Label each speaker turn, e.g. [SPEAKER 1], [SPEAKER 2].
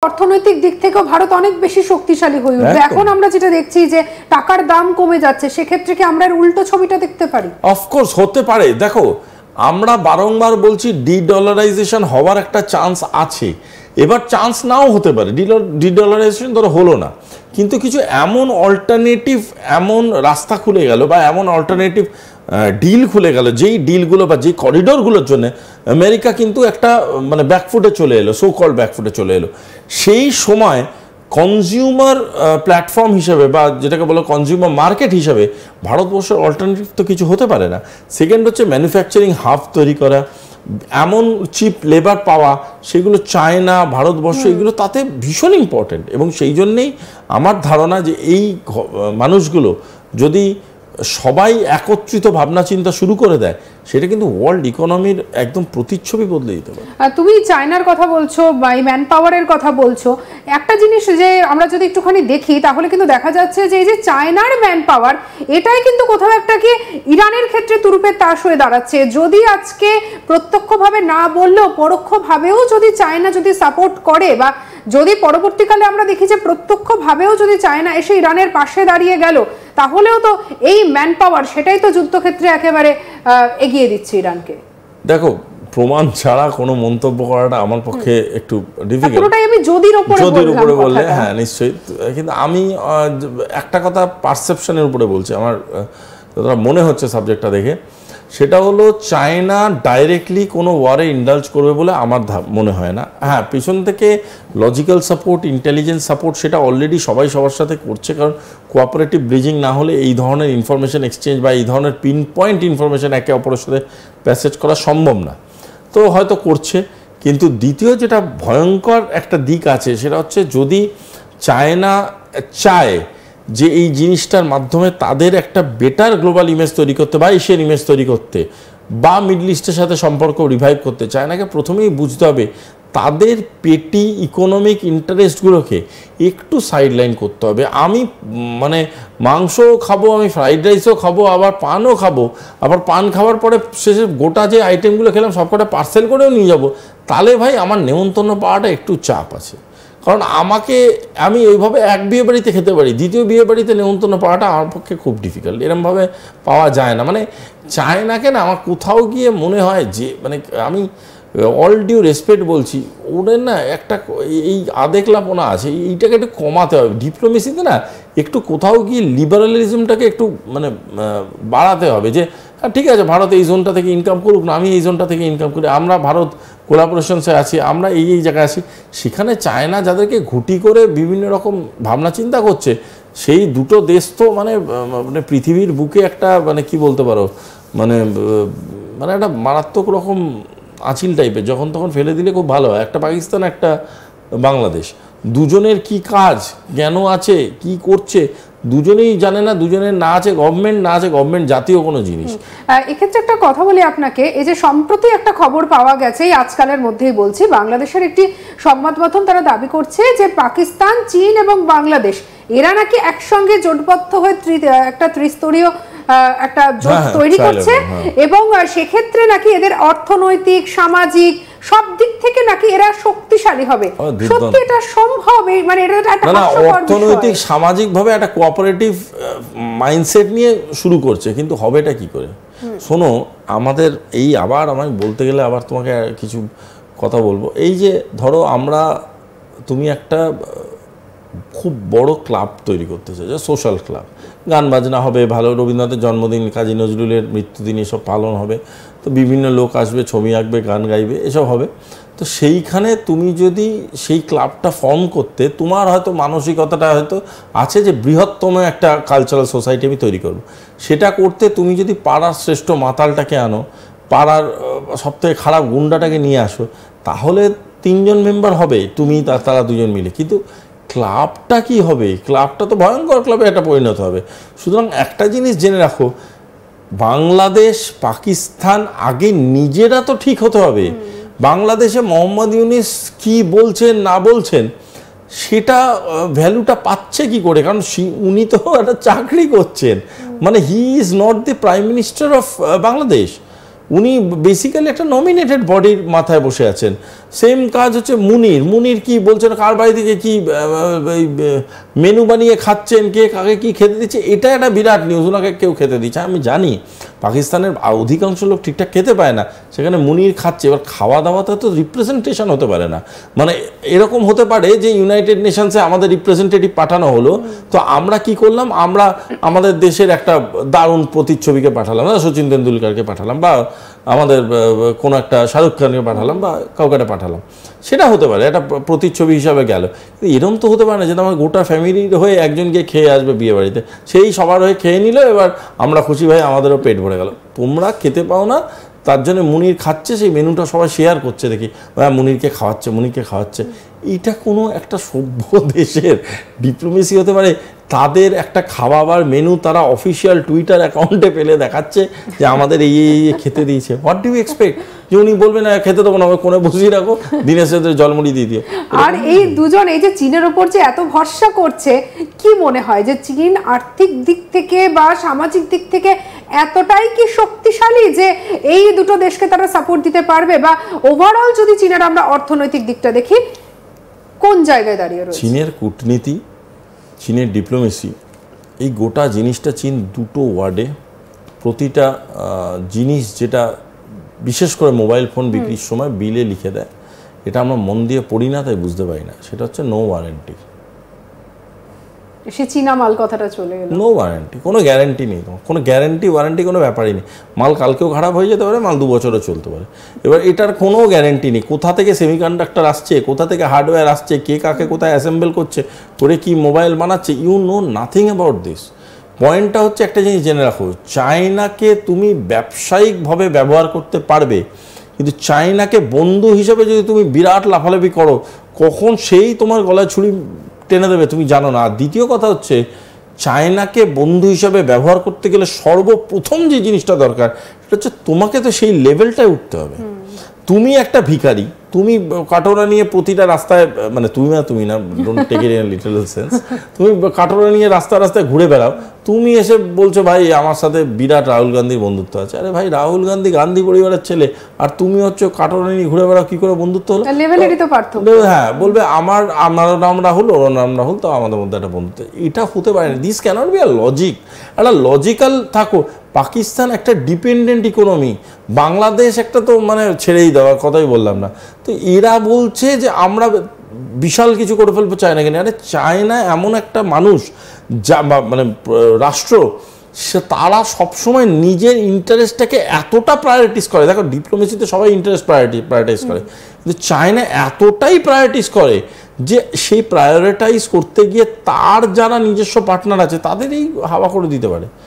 [SPEAKER 1] অর্থনৈতিক দিক থেকেও ভারত অনেক বেশি শক্তিশালী হয়ে উঠবে। এখন আমরা যেটা দেখছি যে টাকার দাম কমে যাচ্ছে, সেক্ষেত্রে কি আমরা এর উল্টো ছবিটা দেখতে পারি?
[SPEAKER 2] অফকোর্স হতে পারে। দেখো, আমরা বারংবার বলছি ডি-ডলারাইজেশন হওয়ার একটা চান্স আছে, এবার চান্স নাও হতে পারে। ডি-ডলারাইজেশন ধরো হলো না, কিন্তু কিছু এমন অল্টারনেটিভ এমন রাস্তা খুলে গেল বা এমন অল্টারনেটিভ ডিল খুলে গেল, যেই ডিলগুলো বা যেই করিডোরগুলোর জন্য আমেরিকা কিন্তু একটা মানে ব্যাকফুটে চলে এলো, সো কল ব্যাকফুটে চলে এলো। সেই সময় কনজিউমার প্ল্যাটফর্ম হিসেবে বা যেটাকে বলো কনজিউমার মার্কেট হিসেবে ভারতবর্ষের অল্টারনেটিভ তো কিছু হতে পারে না। সেকেন্ড হচ্ছে ম্যানুফ্যাকচারিং হাব তৈরি করা, এমন চিপ লেবার পাওয়া, সেগুলো চায়না ভারতবর্ষ এগুলো তাতে ভীষণ ইম্পর্টেন্ট। এবং সেই জন্যেই আমার ধারণা যে এই মানুষগুলো যদি সবাই একত্রিত ভাবনা চিন্তা শুরু করে দেয়, সেটা কিন্তু ওয়ার্ল্ড ইকোনমির একদম প্রতিচ্ছবি বদলে দিতে পারে।
[SPEAKER 1] তুমি চায়নার কথা বলছো বা এই ম্যান পাওয়ারের কথা বলছো, একটা জিনিস যে আমরা যদি একটুখানি দেখি তাহলে কিন্তু দেখা যাচ্ছে যে এই যে চায়নার ম্যান পাওয়ার, এটাই কিন্তু কোথাও একটা কি ইরানের ক্ষেত্রে তুরুপের তাস হয়ে দাঁড়াচ্ছে। যদি আজকে প্রত্যক্ষভাবে না বললেও পরোক্ষভাবেও যদি চায়না যদি সাপোর্ট করে, বা যদি পরবর্তীকালে আমরা দেখি যে প্রত্যক্ষভাবেও যদি চায়না এসে ইরানের পাশে দাঁড়িয়ে গেল, তাহলেও তো এই ম্যান পাওয়ার সেটাই তো যুদ্ধক্ষেত্রে একেবারে এগিয়ে দিচ্ছে ইরানকে।
[SPEAKER 2] দেখো, প্রমাণ ছাড়া কোনো মন্তব্য করাটা আমার পক্ষে একটু ডিফিকাল্ট।
[SPEAKER 1] পুরোটাই আমি যদির উপরে
[SPEAKER 2] বললে হ্যাঁ নিশ্চয়ই, কিন্তু আমি একটা কথা পারসেপশনের উপরে বলছি, আমার মনে হচ্ছে সাবজেক্টটা দেখে, সেটা হলো চায়না ডাইরেক্টলি কোনো ওয়ারে ইন্ডালজ করবে বলে আমার মনে হয় না। হ্যাঁ, পিছন থেকে লজিক্যাল সাপোর্ট, ইন্টেলিজেন্স সাপোর্ট সেটা অলরেডি সবাই সবার সাথে করছে, কারণ কোঅপারেটিভ ব্রিজিং না হলে এই ধরনের ইনফরমেশন এক্সচেঞ্জ বা এই ধরনের পিন পয়েন্ট ইনফরমেশন একে অপরের সাথে প্যাসেজ করা সম্ভব না, তো হয়তো করছে। কিন্তু দ্বিতীয় যেটা ভয়ঙ্কর একটা দিক আছে, সেটা হচ্ছে যদি চায়না চায় যে এই জিনিসটার মাধ্যমে তাদের একটা বেটার গ্লোবাল ইমেজ তৈরি করতে বা এশিয়ান ইমেজ তৈরি করতে বা মিডল ইস্টের সাথে সম্পর্ক রিভাইভ করতে, চায়নাকে প্রথমেই বুঝতে হবে তাদের পেটি ইকোনমিক ইন্টারেস্টগুলোকে একটু সাইডলাইন করতে হবে। আমি মানে মাংসও খাবো, আমি ফ্রাইড রাইসও খাবো, আবার পানও খাবো, আবার পান খাওয়ার পরে শেষে গোটা যে আইটেমগুলো খেলাম সবকটা পার্সেল করেও নিয়ে যাব, তাহলে ভাই আমার নেমন্তন্ন পাওয়াটা একটু চাপ আছে। কারণ আমি ওইভাবে এক বিয়ে বাড়িতে খেতে পারি, দ্বিতীয় বিয়ে বাড়িতে নেমন্তন্ন পাওয়াটা আমার পক্ষে খুব ডিফিকাল্ট, এরমভাবে পাওয়া যায় না। মানে চায়নাকে না আমার কোথাও গিয়ে মনে হয় যে মানে আমি অল ডিউ রেসপেক্ট বলছি, ওদের না একটা এই আদেকলাপনা আছে, এইটাকে একটু কমাতে হবে। ডিপ্লোমেসিতে না একটু কোথাও গিয়ে লিবারালিজমটাকে একটু মানে বাড়াতে হবে, যে ঠিক আছে ভারত এই জোনটা থেকে ইনকাম করুক না, আমি এই জোনটা থেকে ইনকাম করি, আমরা ভারত কোলাবোরেশনসে আছি, আমরা এই জায়গায় আছি। সেখানে চায়না যাদেরকে ঘুঁটি করে বিভিন্ন রকম ভাবনা চিন্তা করছে, সেই দুটো দেশ তো মানে পৃথিবীর বুকে একটা মানে কি বলতে পারো মানে মানে একটা মারাত্মক রকম আঁচিল টাইপের, যখন তখন ফেলে দিলে খুব ভালো হয়। একটা পাকিস্তান, একটা বাংলাদেশ, দুজনের কি কাজ জ্ঞান আছে, কি করছে দুজনেই জানে না, দুজনের না আছে গভর্নমেন্ট, না আছে গভর্নমেন্ট জাতীয় কোনো জিনিস।
[SPEAKER 1] এক্ষেত্রে একটা কথা বলি আপনাকে, এই যে সম্প্রতি একটা খবর পাওয়া গেছে, এই আজকালের মধ্যেই বলছি, বাংলাদেশের একটি সংবাদ মাধ্যম তারা দাবি করছে যে পাকিস্তান, চীন এবং বাংলাদেশ এরা নাকি একসঙ্গে জোটবদ্ধ হয়ে একটা ত্রিস্তরীয় একটা জোট তৈরি করছে, এবং সেক্ষেত্রে নাকি এদের অর্থনৈতিক, সামাজিক সব দিক থেকে নাকি এরা শক্তিশালী হবে। সত্যি এটা সম্ভব? মানে এটা একটা
[SPEAKER 2] অর্থনৈতিক সামাজিক ভাবে একটা কোঅপারেটিভ মাইন্ডসেট নিয়ে শুরু করছে, কিন্তু হবেটা কি করে? শোনো, আমাদের এই আবার আমি বলতে গেলে আবার তোমাকে কিছু কথা বলবো। এই যে ধরো তুমি একটা খুব বড় ক্লাব তৈরি করতে চাই, সোশ্যাল ক্লাব, গান বাজনা হবে, ভালো রবীন্দ্রনাথের জন্মদিন, কাজী নজরুলের মৃত্যুদিন এসব পালন হবে, তো বিভিন্ন লোক আসবে, ছবি আঁকবে, গান গাইবে, এসব হবে। তো সেইখানে তুমি যদি সেই ক্লাবটা ফর্ম করতে, তোমার হয়তো মানসিকতাটা হয়তো আছে যে বৃহত্তম একটা কালচারাল সোসাইটি আমি তৈরি করব, সেটা করতে তুমি যদি পাড়ার শ্রেষ্ঠ মাতালটাকে আনো, পাড়ার সবথেকে খারাপ গুন্ডাটাকে নিয়ে আসো, তাহলে 3 জন মেম্বার হবে, তুমি তারা 2 জন মিলে। কিন্তু ক্লাবটা কি হবে? ক্লাবটা তো ভয়ঙ্কর ক্লাবে একটা পরিণত হবে। সুতরাং একটা জিনিস জেনে রাখো, বাংলাদেশ পাকিস্তান আগে নিজেরা তো ঠিক হতে হবে। বাংলাদেশে মোহাম্মদ ইউনূস কি বলছেন না বলছেন সেটা ভ্যালুটা পাচ্ছে কি করে? কারণ উনি তো একটা চাকরি করছেন, মানে he is not the prime minister of Bangladesh. উনি বেসিক্যালি একটা নমিনেটেড বডির মাথায় বসে আছেন। সেম কাজ হচ্ছে মুনির কি বলছেন, কার বাড়ি থেকে কি মেনু বানিয়ে খাচ্ছেন, কে কাকে কি খেতে দিচ্ছে, এটা একটা বিরাট নিউজ। ওনাকে কেউ খেতে দিচ্ছে, আমি জানি পাকিস্তানের অধিকাংশ লোক ঠিকঠাক খেতে পায় না, সেখানে মুনির খাচ্ছে। এবার খাওয়া দাওয়াটা তো রিপ্রেজেন্টেশন হতে পারে না, মানে এরকম হতে পারে যে ইউনাইটেড নেশনসে আমাদের রিপ্রেজেন্টেটিভ পাঠানো হলো, তো আমরা কি করলাম, আমরা আমাদের দেশের একটা দারুণ প্রতিচ্ছবিকে পাঠালাম, সচিন তেন্ডুলকারকে পাঠালাম, বা আমাদের কোনো একটা শাহরুখ খানকে পাঠালাম, বা কাউকে পাঠালাম, সেটা হতে পারে একটা প্রতিচ্ছবি হিসাবে গেল। কিন্তু এরকম তো হতে পারে না যে আমার গোটা ফ্যামিলির হয়ে একজনকে খেয়ে আসবে বিয়ে বাড়িতে, সেই সবার হয়ে খেয়ে নিল, এবার আমরা খুশি ভাই, আমাদেরও পেট ভরে গেল। তোমরা খেতে পাও না, তার জন্য মুনির খাচ্ছে, সেই মেনুটা সবাই শেয়ার করছে, দেখি মুনিরকে খাওয়াচ্ছে। এটা কোনো একটা সভ্য দেশের ডিপ্লোমেসি হতে পারে? তাদের একটা খাওয়াবার মেনু তারা অফিসিয়াল টুইটার অ্যাকাউন্টে পেলে দেখাচ্ছে যে আমাদের এই খেতে দিয়েছে। What do you expect? যে উনি বলবেন না খেতে দেবো না, কোণে বসিয়ে রাখো, দিনের সাথে জলমুড়ি দিয়ে দিও।
[SPEAKER 1] আর এই দুজন এই যে চীনের ওপর যে এত ভরসা করছে, কি মনে হয় যে চীন আর্থিক দিক থেকে বা সামাজিক দিক থেকে এতটাই কি শক্তিশালী যে এই দুটো দেশকে তারা সাপোর্ট দিতে পারবে? বা ওভারঅল যদি চীনের আমরা অর্থনৈতিক দিকটা দেখি, কোন জায়গায় দাঁড়িয়ে রয়েছে?
[SPEAKER 2] চীনের কূটনীতি, চীনের ডিপ্লোমেসি, এই গোটা জিনিসটা চীন দুটো ওয়ার্ডে, প্রতিটা জিনিস যেটা বিশেষ করে মোবাইল ফোন বিক্রির সময় বিলে লিখে দেয়, এটা আমরা মন দিয়ে পড়ি না, তাই বুঝতে পারি না, সেটা হচ্ছে নো ওয়ারেন্টি।
[SPEAKER 1] সে চীনা মাল কথাটা চলে গেল,
[SPEAKER 2] নো ওয়ারেন্টি, কোনো গ্যারান্টি নেই, কোনো ওয়ারেন্টি কোনো ব্যাপারই নেই। মাল কালকেও খারাপ হয়ে যেতে পারে, মাল 2 বছরও চলতে পারে। এবার এটার কোনো গ্যারান্টি নেই, কোথা থেকে সেমিকন্ডাক্টর আসছে, কোথা থেকে হার্ডওয়্যার আসছে, কে কাকে কোথায় অ্যাসেম্বল করছে, করে কি মোবাইল বানাচ্ছে, you know nothing about this. পয়েন্টটা হচ্ছে একটা জিনিস জেনে রাখো, চায়নাকে তুমি ব্যবসায়িকভাবে ব্যবহার করতে পারবে, কিন্তু চায়নাকে বন্ধু হিসেবে যদি তুমি বিরাট লাফালাফি করো, কখন সেই তোমার গলায় ছুরি টেনে দেবে তুমি জানো না। আর দ্বিতীয় কথা হচ্ছে, চায়নাকে বন্ধু হিসাবে ব্যবহার করতে গেলে সর্বপ্রথম যে জিনিসটা দরকার, সেটা হচ্ছে তোমাকে তো সেই লেভেলটায় উঠতে হবে। তুমি একটা ভিখারি, তুমি কাটোরা নিয়ে প্রতিটা রাস্তায়, মানে তুমি না, don't take it in little sense, তুমি কাটোরা নিয়ে রাস্তায় ঘুরে বেড়াও, তুমি এসে বলছো ভাই আমার সাথে বিরাট রাহুল গান্ধীর বন্ধুত্ব আছে। আরে ভাই, রাহুল গান্ধী পরিবারের ছেলে, আর তুমি হচ্ছে কাটোরা নিয়ে ঘুরে বেড়াও, কি করে বন্ধুত্ব হলো?
[SPEAKER 1] লেভেলেরই তো পার্থক্য।
[SPEAKER 2] হ্যাঁ, বলবে আমার নাম রাহুল, ওর নাম রাহুল, তো আমাদের মধ্যে একটা বন্ধুত্ব, এটা হতে পারে না। This cannot be a logic. একটা লজিক্যাল থাকো। পাকিস্তান একটা ডিপেন্ডেন্ট ইকোনমি, বাংলাদেশ একটা তো মানে ছেড়েই দেওয়ার কথাই বললাম না। তো এরা বলছে যে আমরা বিশাল কিছু করে ফেলবো চায়নাকে নিয়ে। আরে চায়না এমন একটা মানুষ, যা মানে রাষ্ট্র, সে তারা সবসময় নিজের ইন্টারেস্টটাকে এতটা প্রায়োরিটিস করে। দেখো, ডিপ্লোমেসিতে সবাই ইন্টারেস্ট প্রায়োরিটাইজ করে, কিন্তু চায়না এতটাই প্রায়োরিটিস করে যে সেই প্রায়োরিটাইজ করতে গিয়ে তার যারা নিজস্ব পার্টনার আছে তাদেরই হাওয়া করে দিতে পারে।